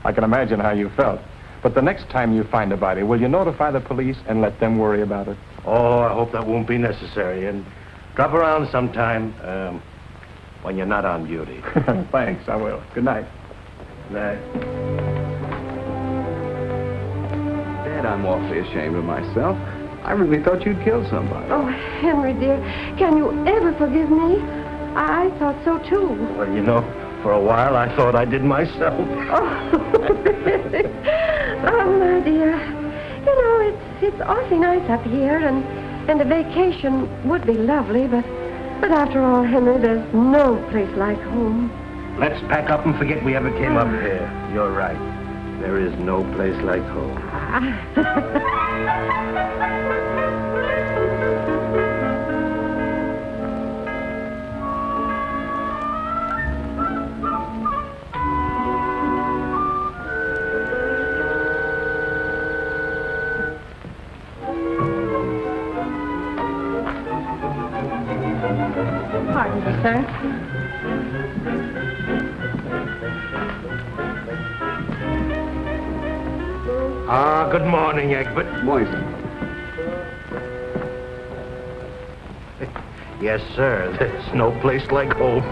M: I can imagine how you felt. But the next time you find a body, will you notify the police and let them worry about it?
C: Oh, I hope that won't be necessary. And drop around sometime when you're not on duty.
M: Thanks, I will. Good night.
C: Good night.
N: Dad, I'm awfully ashamed of myself. I really thought you'd killed somebody.
D: Oh, Henry, dear, can you ever forgive me? I thought so, too.
C: Well, you know, for a while I thought I did myself.
D: Oh, really? Oh, my dear. You know, it's awfully nice up here, and a vacation would be lovely, but after all, Henry, there's no place like home.
C: Let's pack up and forget we ever came up here. You're right. There is no place like home.
D: Pardon me, sir.
C: Good morning, Egbert.
N: Morning, sir.
C: Yes, sir. There's no place like home.